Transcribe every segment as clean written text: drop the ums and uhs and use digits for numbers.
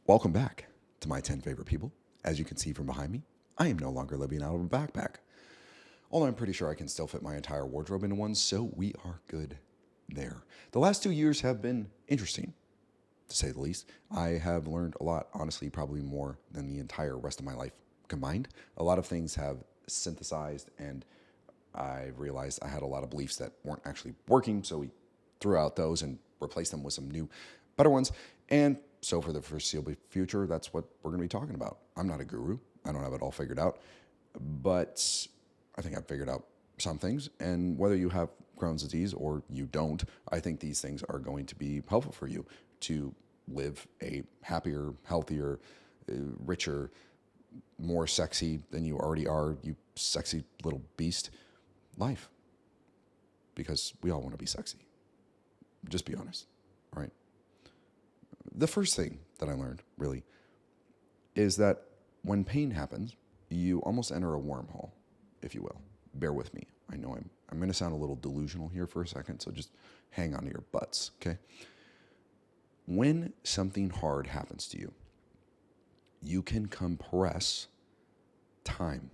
Welcome back to my 10 favorite people. As you can see from behind me, I am no longer living out of a backpack. Although I'm pretty sure I can still fit my entire wardrobe into one, so we are good there. The last 2 years have been interesting, to say the least. I have learned a lot, honestly, probably more than the entire rest of my life combined. A lot of things have synthesized, and I realized I had a lot of beliefs that weren't actually working, so we threw out those and replaced them with some new, better ones. And so for the foreseeable future, that's what we're going to be talking about. I'm not a guru. I don't have it all figured out, but I think I've figured out some things. And whether you have Crohn's disease or you don't, I think these things are going to be helpful for you to live a happier, healthier, richer, more sexy than you already are, you sexy little beast, life. Because we all want to be sexy. Just be honest, all right? The first thing that I learned, really, is that when pain happens, you almost enter a wormhole, if you will. Bear with me. I know I'm going to sound a little delusional here for a second, so just hang on to your butts, okay? When something hard happens to you, you can compress time.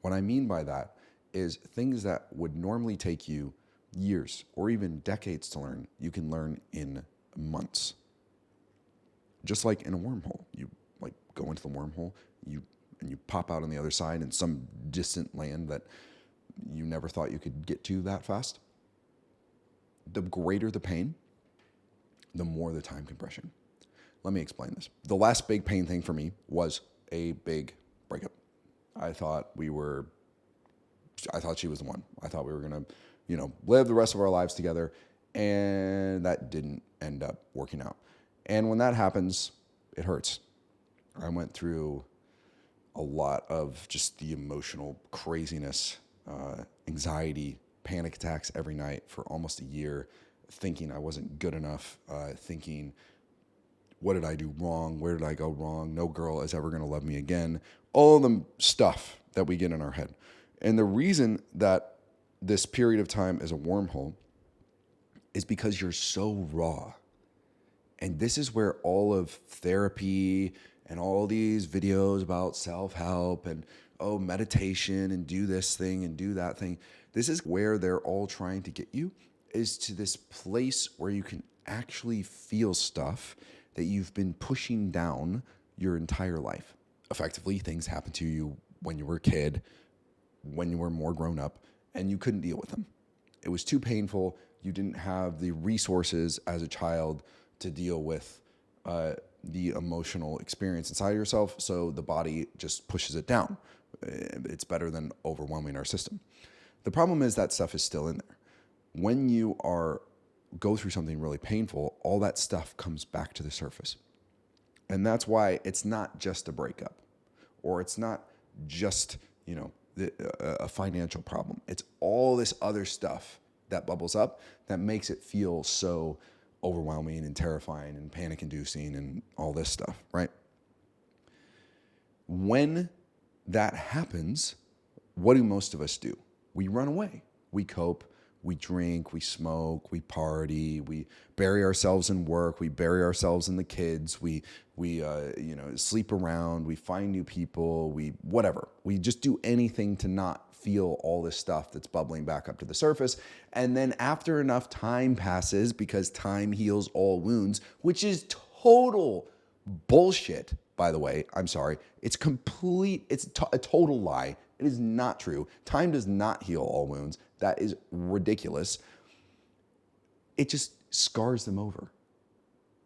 What I mean by that is things that would normally take you years or even decades to learn, you can learn in months. Just like in a wormhole, you like go into the wormhole, you pop out on the other side in some distant land that you never thought you could get to that fast. The greater the pain, the more the time compression. Let me explain this. The last big pain thing for me was a big breakup. I thought she was the one. I thought we were gonna, live the rest of our lives together, and that didn't end up working out. And when that happens, it hurts. I went through a lot of just the emotional craziness, anxiety, panic attacks every night for almost a year, thinking I wasn't good enough, thinking, what did I do wrong? Where did I go wrong? No girl is ever going to love me again. All of the stuff that we get in our head. And the reason that this period of time is a wormhole is because you're so raw. And this is where all of therapy and all these videos about self-help and, meditation and do this thing and do that thing. This is where they're all trying to get you, is to this place where you can actually feel stuff that you've been pushing down your entire life. Effectively, things happen to you when you were a kid, when you were more grown up, and you couldn't deal with them. It was too painful. You didn't have the resources as a child to deal with the emotional experience inside of yourself, so the body just pushes it down. It's better than overwhelming our system. The problem is that stuff is still in there. When you go through something really painful, all that stuff comes back to the surface. And that's why it's not just a breakup, or it's not just, a financial problem. It's all this other stuff that bubbles up that makes it feel so overwhelming and terrifying and panic inducing and all this stuff, right? When that happens, what do most of us do? We run away. We cope. We drink, we smoke, we party, we bury ourselves in work, we bury ourselves in the kids, we sleep around, we find new people, whatever. We just do anything to not feel all this stuff that's bubbling back up to the surface. And then after enough time passes, because time heals all wounds, which is total bullshit, by the way. I'm sorry. It's a total lie. It is not true. Time does not heal all wounds. That is ridiculous. It just scars them over.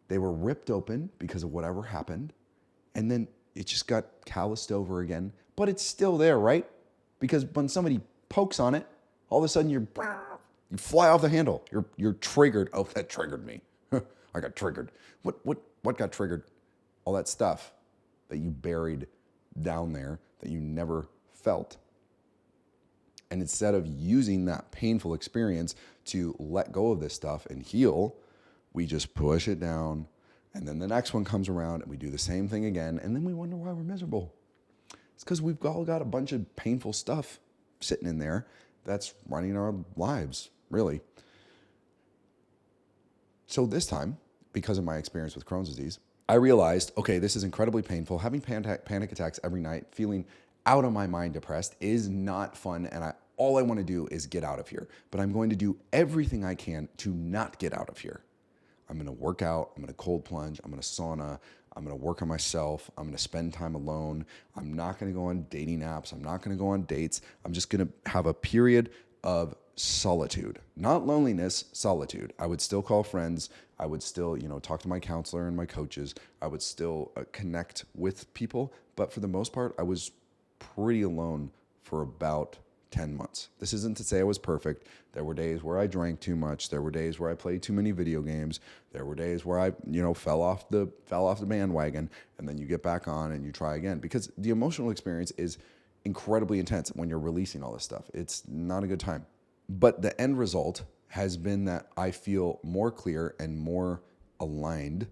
They were ripped open because of whatever happened, and then it just got calloused over again, but it's still there, right? Because when somebody pokes on it, all of a sudden you fly off the handle. You're triggered. Oh, that triggered me. I got triggered. What got triggered? All that stuff that you buried down there that you never felt. And instead of using that painful experience to let go of this stuff and heal, we just push it down. And then the next one comes around and we do the same thing again. And then we wonder why we're miserable. It's because we've all got a bunch of painful stuff sitting in there that's running our lives, really. So this time, because of my experience with Crohn's disease, I realized, okay, this is incredibly painful. Having panic attacks every night, feeling out of my mind depressed is not fun. And all I want to do is get out of here. But I'm going to do everything I can to not get out of here. I'm going to work out. I'm going to cold plunge. I'm going to sauna. I'm going to work on myself. I'm going to spend time alone. I'm not going to go on dating apps. I'm not going to go on dates. I'm just going to have a period of solitude, not loneliness, solitude. I would still call friends. I would still, talk to my counselor and my coaches. I would still connect with people. But for the most part, I was pretty alone for about 10 months. This isn't to say I was perfect. There were days where I drank too much. There were days where I played too many video games. There were days where I, fell off the bandwagon, and then you get back on and you try again, because the emotional experience is incredibly intense when you're releasing all this stuff. It's not a good time. But the end result has been that I feel more clear and more lined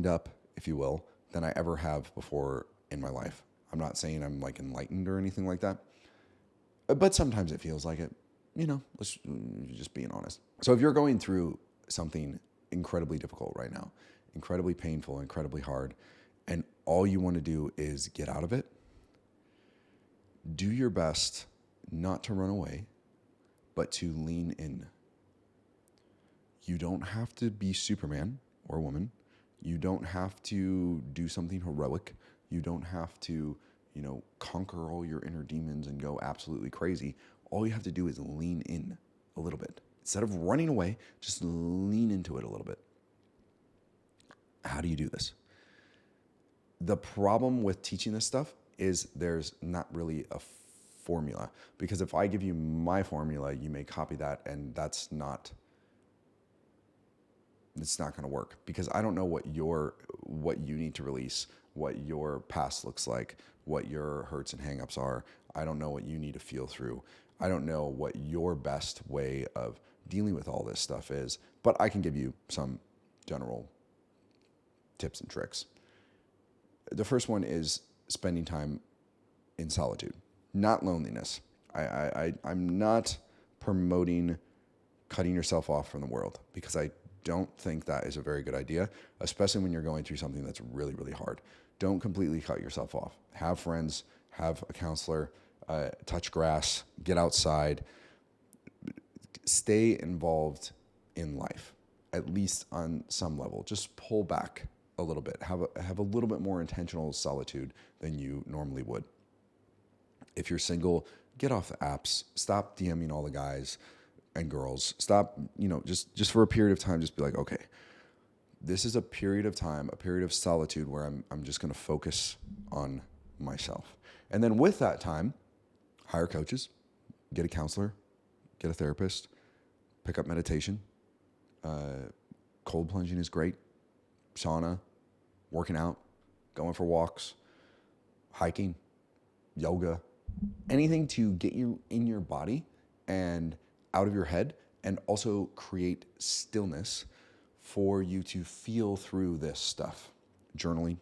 up, if you will, than I ever have before in my life. I'm not saying I'm like enlightened or anything like that, but sometimes it feels like it, let's just being honest. So if you're going through something incredibly difficult right now, incredibly painful, incredibly hard, and all you want to do is get out of it, do your best not to run away, but to lean in. You don't have to be Superman or woman. You don't have to do something heroic. You don't have to, conquer all your inner demons and go absolutely crazy. All you have to do is lean in a little bit. Instead of running away, just lean into it a little bit. How do you do this? The problem with teaching this stuff is there's not really a formula, because if I give you my formula, you may copy that, and it's not going to work, because I don't know what you need to release, what your past looks like, what your hurts and hangups are. I don't know what you need to feel through. I don't know what your best way of dealing with all this stuff is, but I can give you some general tips and tricks. The first one is spending time in solitude, not loneliness. I'm not promoting cutting yourself off from the world, because I don't think that is a very good idea, especially when you're going through something that's really, really hard. Don't completely cut yourself off. Have friends, have a counselor, touch grass, get outside, stay involved in life, at least on some level. Just pull back a little bit. Have a little bit more intentional solitude than you normally would. If you're single, get off the apps. Stop DMing all the guys and girls. Stop, just for a period of time, just be like, okay, this is a period of time, a period of solitude where I'm just going to focus on myself. And then with that time, hire coaches, get a counselor, get a therapist, pick up meditation. Cold plunging is great. Sauna, working out, going for walks, hiking, yoga, anything to get you in your body and out of your head, and also create stillness for you to feel through this stuff. Journaling,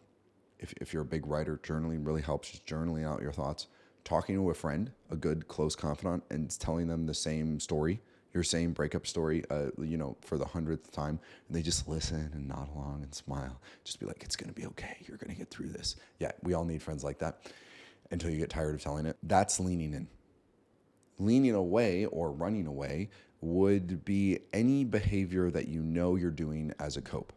if you're a big writer, journaling really helps. Just journaling out your thoughts. Talking to a friend, a good close confidant, and telling them the same story, your same breakup story, for the 100th time, and they just listen and nod along and smile. Just be like, it's going to be okay. You're going to get through this. Yeah, we all need friends like that until you get tired of telling it. That's leaning in. Leaning away or running away would be any behavior that you're doing as a cope,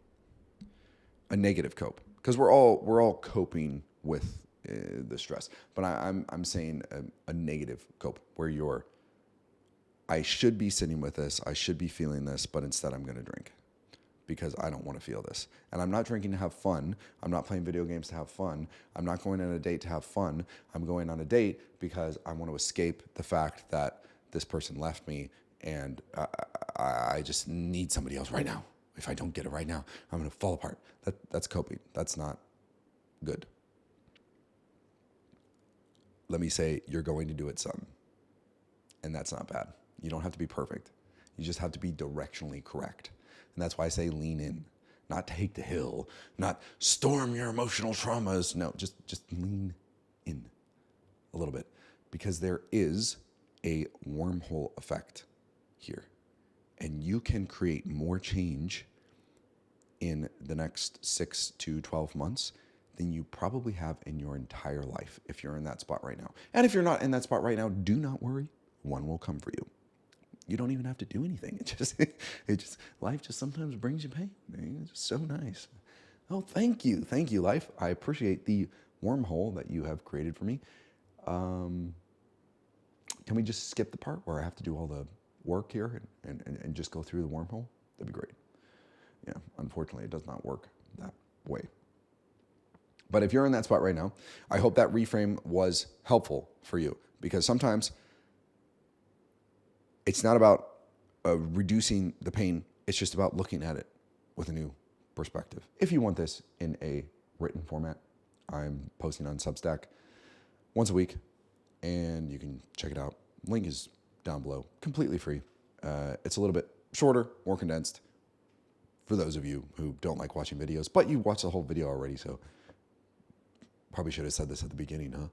a negative cope, because we're all coping with the stress. But I'm saying a negative cope, where I should be sitting with this, I should be feeling this, but instead I'm going to drink because I don't want to feel this. And I'm not drinking to have fun. I'm not playing video games to have fun. I'm not going on a date to have fun. I'm going on a date because I want to escape the fact that this person left me, and I just need somebody else right now. If I don't get it right now, I'm going to fall apart. That's coping. That's not good. Let me say, you're going to do it some, and that's not bad. You don't have to be perfect. You just have to be directionally correct. And that's why I say lean in, not take the hill, not storm your emotional traumas. No, just lean in a little bit, because there is a wormhole effect here, and you can create more change in the next 6 to 12 months than you probably have in your entire life if you're in that spot right now. And if you're not in that spot right now, do not worry. One will come for you. You don't even have to do anything. Life just sometimes brings you pain. It's just so nice. Oh, thank you. Thank you, life. I appreciate the wormhole that you have created for me. Can we just skip the part where I have to do all the work here and just go through the wormhole? That'd be great. Yeah, unfortunately, it does not work that way. But if you're in that spot right now, I hope that reframe was helpful for you, because sometimes it's not about reducing the pain. It's just about looking at it with a new perspective. If you want this in a written format, I'm posting on Substack once a week, and you can check it out. Link is down below, completely free. It's a little bit shorter, more condensed for those of you who don't like watching videos, but you watched the whole video already, so probably should have said this at the beginning, huh?